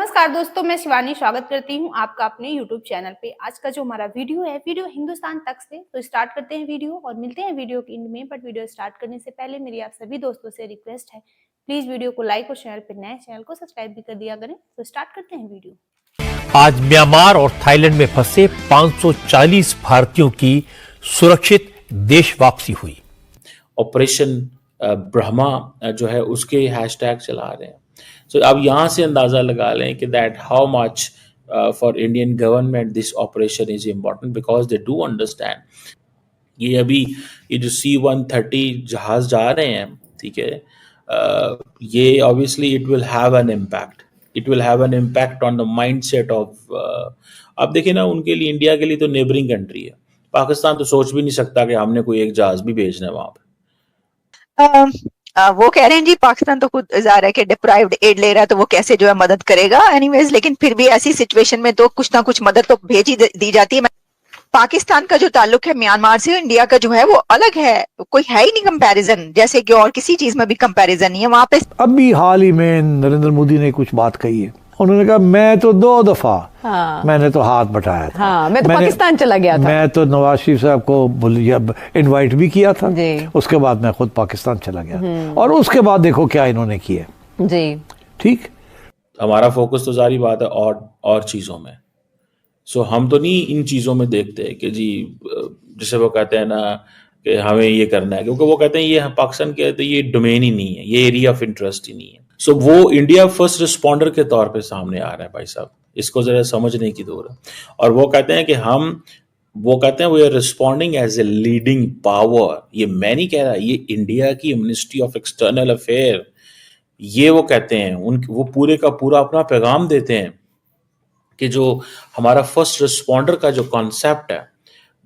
नमस्कार दोस्तों, मैं शिवानी स्वागत करती हूँ आपका अपने यूट्यूब चैनल पे। आज का जो हमारा वीडियो है, वीडियो हिंदुस्तान तक से। तो स्टार्ट करते हैं वीडियो और मिलते हैं वीडियो के एंड में। बट वीडियो स्टार्ट करने से पहले मेरी आप सभी दोस्तों से रिक्वेस्ट है, प्लीज वीडियो को लाइक और शेयर, फिर नए चैनल को सब्सक्राइब भी कर दिया करें। तो स्टार्ट करते हैं वीडियो। आज म्यांमार और थाईलैंड में फंसे 540 भारतीयों की सुरक्षित देश वापसी हुई। ऑपरेशन ब्रह्मा जो है उसके हैशटैग चला रहे हैं। सो अब यहाँ से अंदाज़ा लगा लें कि that how much for Indian government this operation is important because they do understand. ये जो C-130 जहाज जा रहे हैं, ठीक है, ये obviously it will have an impact on the mind set of. अब देखिए ना, उनके लिए, इंडिया के लिए तो नेबरिंग कंट्री है। पाकिस्तान तो सोच भी नहीं सकता कि हमने कोई एक जहाज भी भेजना है वहां पे। वो कह रहे हैं जी, पाकिस्तान तो खुद जा रहा है कि डिप्राइव्ड एड ले रहा है, तो वो कैसे जो है मदद करेगा। एनीवेज, लेकिन फिर भी ऐसी सिचुएशन में तो कुछ ना कुछ मदद तो भेज ही दी जाती है। पाकिस्तान का जो ताल्लुक है म्यांमार से, इंडिया का जो है वो अलग है, कोई है ही नहीं कंपैरिजन, जैसे कि और किसी चीज में भी कंपैरिजन नहीं है वहां पे। अभी हाल ही में नरेंद्र मोदी ने कुछ बात कही है। उन्होंने कहा मैं तो 2 दफा मैंने तो हाथ बटाया था। मैं तो पाकिस्तान चला गया था। मैं तो नवाज शरीफ साहब को इनवाइट भी किया था जी। उसके बाद मैं खुद पाकिस्तान चला गया और उसके बाद देखो क्या इन्होंने किया जी। ठीक, हमारा फोकस तो जारी बात है और चीज़ों में। सो हम तो नहीं इन चीज़ों में देखते कि जी, जैसे वो कहते हैं ना कि हमें ये करना है, क्योंकि वो कहते हैं ये पाकिस्तान के तो ये डोमेन ही नहीं है, ये एरिया ऑफ इंटरेस्ट ही नहीं है। सो वो इंडिया फर्स्ट रिस्पॉन्डर के तौर पे सामने आ रहा है भाई साहब, इसको जरा समझने की दौर है। और वो कहते हैं कि वो कहते हैं we are responding as a leading power. ये मैं नहीं कह रहा, ये इंडिया की मिनिस्ट्री ऑफ एक्सटर्नल अफेयर, ये वो कहते हैं, वो पूरे का पूरा अपना पैगाम देते हैं कि जो हमारा फर्स्ट रिस्पॉन्डर का जो कॉन्सेप्ट है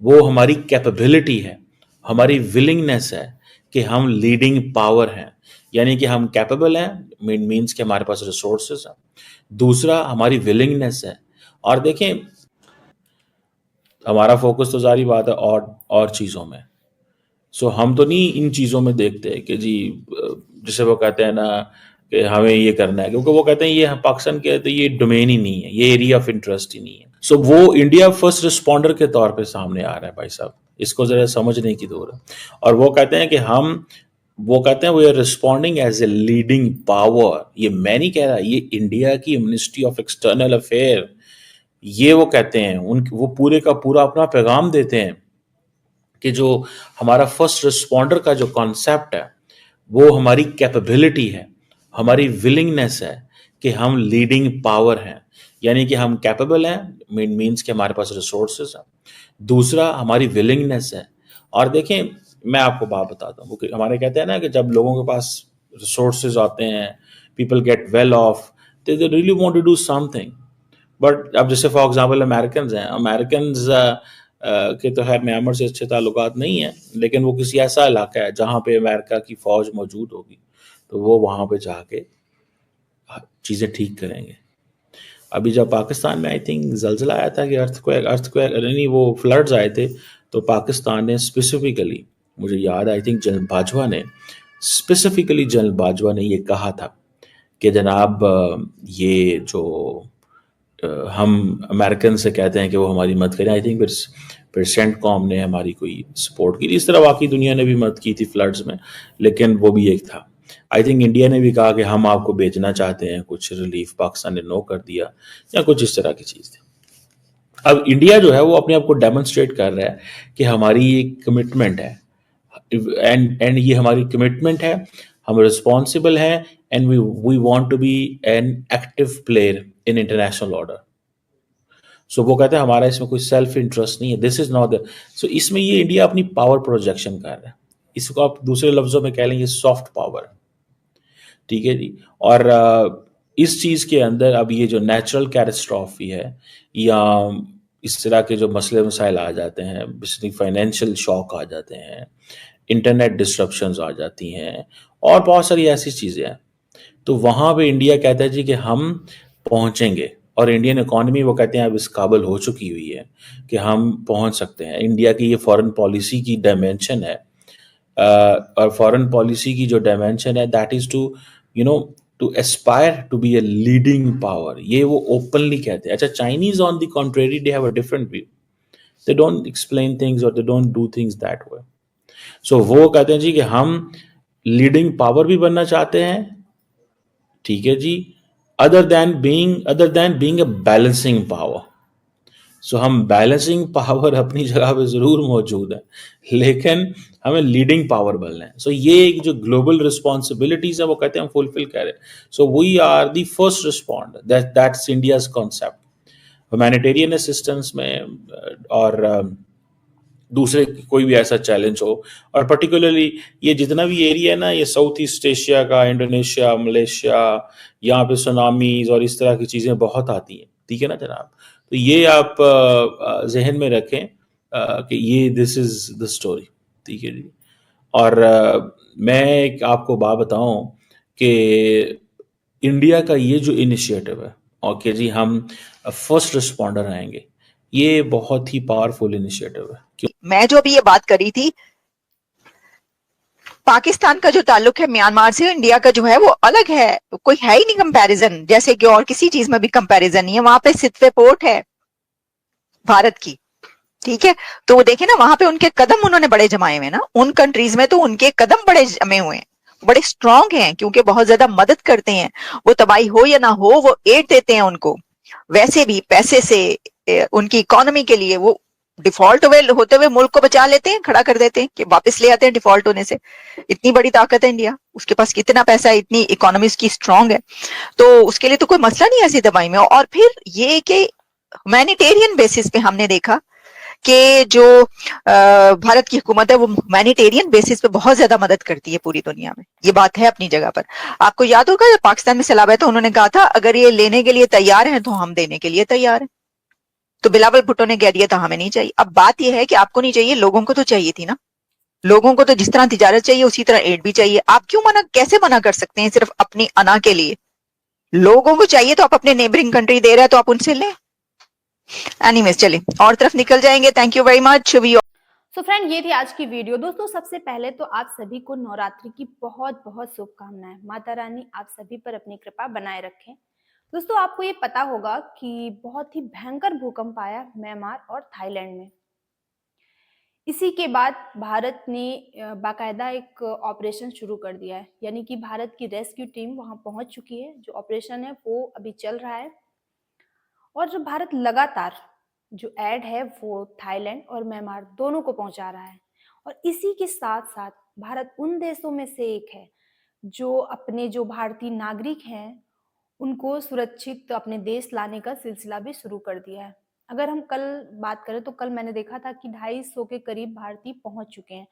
वो हमारी कैपेबिलिटी है, हमारी विलिंगनेस है कि हम लीडिंग पावर हैं, यानी कि हम कैपेबल हैं, मीन्स कि हमारे पास रिसोर्सेज हैं। दूसरा, हमारी विलिंगनेस है। और देखें, हमारा फोकस तो जारी बात है और चीज़ों में। सो हम तो नहीं इन चीज़ों में देखते कि जी, जैसे वो कहते हैं ना कि हमें ये करना है, क्योंकि वो कहते हैं ये पाकिस्तान के तो ये डोमेन ही नहीं है, ये एरिया ऑफ इंटरेस्ट ही नहीं है। सो वो इंडिया फर्स्ट रिस्पॉन्डर के तौर पे सामने आ रहा है भाई साहब, इसको जरा समझने की दौर है। और वो कहते हैं कि वो कहते हैं we are responding as a leading power. ये मैं नहीं कह रहा, ये इंडिया की मिनिस्ट्री ऑफ एक्सटर्नल अफेयर, ये वो कहते हैं, वो पूरे का पूरा अपना पैगाम देते हैं कि जो हमारा फर्स्ट रिस्पॉन्डर का जो कॉन्सेप्ट है वो हमारी कैपेबिलिटी है, हमारी विलिंगनेस है कि हम लीडिंग पावर हैं, यानी कि हम कैपेबल हैं, मीन्स कि हमारे पास रिसोर्सेज हैं। दूसरा, हमारी विलिंगनेस है। और देखें, मैं आपको बात बताता हूँ, हमारे कहते हैं ना कि जब लोगों के पास रिसोर्सेज आते हैं, people get well off, they really want to do something. But अब जैसे फॉर एग्जांपल अमेरिकन हैं, अमेरिकन के तो खैर म्यांमार से अच्छे ताल्लुकात नहीं है, लेकिन वो किसी ऐसा इलाका है जहाँ पे अमेरिका की फ़ौज मौजूद होगी, तो वो वहाँ पे जाके चीज़ें ठीक करेंगे। अभी जब पाकिस्तान में आई थिंक ज़लज़ला आया था कि अर्थक्वेक नहीं, वो फ्लड्स आए थे, तो पाकिस्तान ने स्पेसिफिकली, मुझे याद आई थिंक जनरल बाजवा ने ये कहा था कि जनाब, ये जो हम अमेरिकन से कहते हैं कि वो हमारी मदद करें, आई थिंक फिर सेंटकॉम ने हमारी कोई सपोर्ट की। इस तरह बाकी दुनिया ने भी मदद की थी फ्लड्स में, लेकिन वो भी एक था। आई थिंक इंडिया ने भी कहा कि हम आपको भेजना चाहते हैं कुछ रिलीफ, पाकिस्तान ने नो कर दिया, या कुछ इस तरह की चीज़ थी। अब इंडिया जो है वो अपने आप को डेमोन्स्ट्रेट कर रहा है कि हमारी एक कमिटमेंट है, एंड ये हमारी कमिटमेंट है, हम रिस्पॉन्सिबल हैं, and we want to be an active player in international order. So वो कहते हैं हमारा इसमें कोई सेल्फ इंटरेस्ट नहीं है, दिस इज नॉट द। सो इसमें ये इंडिया अपनी पावर प्रोजेक्शन कर रहा है, इसको आप दूसरे लफ्जों में कह लें ये सॉफ्ट पावर है, ठीक है जी। और इस चीज़ के अंदर अब ये जो नेचुरल कैटास्ट्रॉफी है या इस तरह के जो मसले मसाइल आ जाते हैं, फाइनेंशियल शॉक आ जाते हैं, इंटरनेट डिस्ट्रप्शंस आ जाती हैं, और बहुत सारी ऐसी चीज़ें हैं, तो वहाँ पे इंडिया कहता है जी कि हम पहुँचेंगे। और इंडियन इकॉनमी वो कहते हैं अब इस काबिल हो चुकी हुई है कि हम पहुँच सकते हैं। इंडिया की ये फॉरेन पॉलिसी की डायमेंशन है, और फॉरेन पॉलिसी की जो डायमेंशन है that is to to aspire to be a leading power, ये वो ओपनली कहते हैं। अच्छा, Chinese on the contrary they have a different view, they don't explain things और they don't do things that way. So वो कहते हैं जी कि हम लीडिंग पावर भी बनना चाहते हैं, ठीक है जी, other than being a balancing power. So हम बैलेंसिंग पावर अपनी जगह पे जरूर मौजूद है, लेकिन हमें लीडिंग पावर बनना है। सो ये एक जो ग्लोबल रिस्पॉन्सिबिलिटीज है वो कहते हैं हम फुलफिल करें। So we are the first responder, that's India's concept humanitarian assistance में, और दूसरे कोई भी ऐसा चैलेंज हो। और पर्टिकुलरली ये जितना भी एरिया है ना, ये साउथ ईस्ट एशिया का, इंडोनेशिया, मलेशिया, यहाँ पे सुनामीज और इस तरह की चीज़ें बहुत आती हैं, ठीक है ना जनाब। तो ये आप जहन में रखें कि ये दिस इज द स्टोरी, ठीक है जी। और मैं एक आपको बात बताऊं कि इंडिया का ये जो इनिशिएटिव है, ओके जी, हम फर्स्ट रिस्पॉन्डर आएंगे, ये बहुत ही पावरफुल इनिशिएटिव है। मैं जो अभी ये बात करी थी, पाकिस्तान का जो ताल्लुक है म्यांमार से, इंडिया का जो है वो अलग है, कोई है ही नहीं कंपैरिजन, जैसे कि और किसी चीज में भी कंपैरिजन नहीं है। वहां पे सितवे पोर्ट है भारत की, ठीक है। तो वो देखे ना, वहां पे उनके कदम उन्होंने बड़े जमाए हुए ना, उन कंट्रीज में तो उनके कदम बड़े जमे हुए हैं, बड़े स्ट्रांग हैं, क्योंकि बहुत ज्यादा मदद करते हैं। वो तबाही हो या ना हो, वो एड देते हैं उनको, वैसे भी पैसे से, उनकी इकोनॉमी के लिए वो डिफॉल्ट होते हुए मुल्क को बचा लेते हैं, खड़ा कर देते हैं, कि वापस ले आते हैं डिफॉल्ट होने से। इतनी बड़ी ताकत है इंडिया, उसके पास कितना पैसा है, इतनी इकोनॉमी उसकी स्ट्रांग है, तो उसके लिए तो कोई मसला नहीं है ऐसी दवाई में। और फिर ये कि ह्यूमैनिटेरियन बेसिस पे हमने देखा कि जो भारत की हुकूमत है वो ह्यूमैनिटेरियन बेसिस पे बहुत ज्यादा मदद करती है पूरी दुनिया में, ये बात है अपनी जगह पर। आपको याद होगा जब पाकिस्तान में सैलाब आया तो उन्होंने कहा था अगर ये लेने के लिए तैयार हैं तो हम देने के लिए तैयार हैं। तो बिलावल भुट्टो ने कह दिया था हमें नहीं चाहिए। अब बात यह है कि आपको नहीं चाहिए, लोगों को तो चाहिए थी ना। लोगों को तो जिस तरह तिजारत चाहिए उसी तरह एड भी चाहिए। आप क्यों कैसे मना कर सकते हैं सिर्फ अपनी अना के लिए? लोगों को चाहिए तो आप अपने नेबरिंग कंट्री दे रहे हैं तो आप उनसे लें। एनीवेज, चलिए और तरफ निकल जाएंगे। Thank you very much. So friend, ये थी आज की वीडियो। दोस्तों, सबसे पहले तो आप सभी को नवरात्रि की बहुत बहुत शुभकामनाएं। माता रानी आप सभी पर अपनी कृपा बनाए रखें। दोस्तों, आपको ये पता होगा कि बहुत ही भयंकर भूकंप आया म्यांमार और थाईलैंड में। इसी के बाद भारत ने बाकायदा एक ऑपरेशन शुरू कर दिया है, यानी कि भारत की रेस्क्यू टीम वहां पहुंच चुकी है। जो ऑपरेशन है वो अभी चल रहा है, और जो भारत लगातार जो एड है वो थाईलैंड और म्यांमार दोनों को पहुंचा रहा है। और इसी के साथ साथ भारत उन देशों में से एक है जो अपने जो भारतीय नागरिक हैं उनको सुरक्षित अपने देश लाने का सिलसिला भी शुरू कर दिया है। अगर हम कल बात करें तो कल मैंने देखा था कि 250 के करीब भारतीय पहुंच चुके हैं,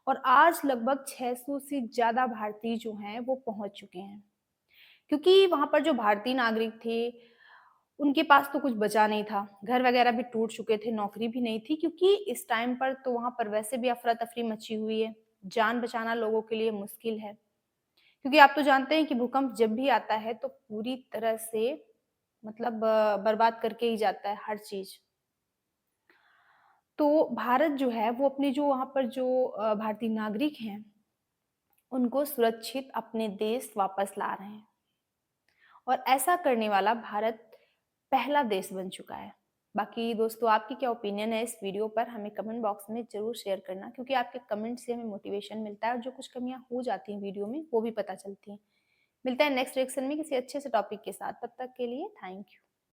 और आज लगभग 600 से ज्यादा भारतीय जो हैं वो पहुंच चुके हैं। क्योंकि वहां पर जो भारतीय नागरिक थे उनके पास तो कुछ बचा नहीं था, घर वगैरह भी टूट चुके थे, नौकरी भी नहीं थी, क्योंकि इस टाइम पर तो वहां पर वैसे भी अफरा तफरी मची हुई है। जान बचाना लोगों के लिए मुश्किल है, क्योंकि आप तो जानते हैं कि भूकंप जब भी आता है तो पूरी तरह से मतलब बर्बाद करके ही जाता है हर चीज। तो भारत जो है वो अपने जो वहां पर जो भारतीय नागरिक हैं उनको सुरक्षित अपने देश वापस ला रहे हैं, और ऐसा करने वाला भारत पहला देश बन चुका है। बाकी दोस्तों, आपकी क्या ओपिनियन है इस वीडियो पर, हमें कमेंट बॉक्स में जरूर शेयर करना, क्योंकि आपके कमेंट से हमें मोटिवेशन मिलता है और जो कुछ कमियां हो जाती हैं वीडियो में वो भी पता चलती हैं। मिलता है नेक्स्ट रिएक्शन में किसी अच्छे से टॉपिक के साथ। तब तक के लिए थैंक यू।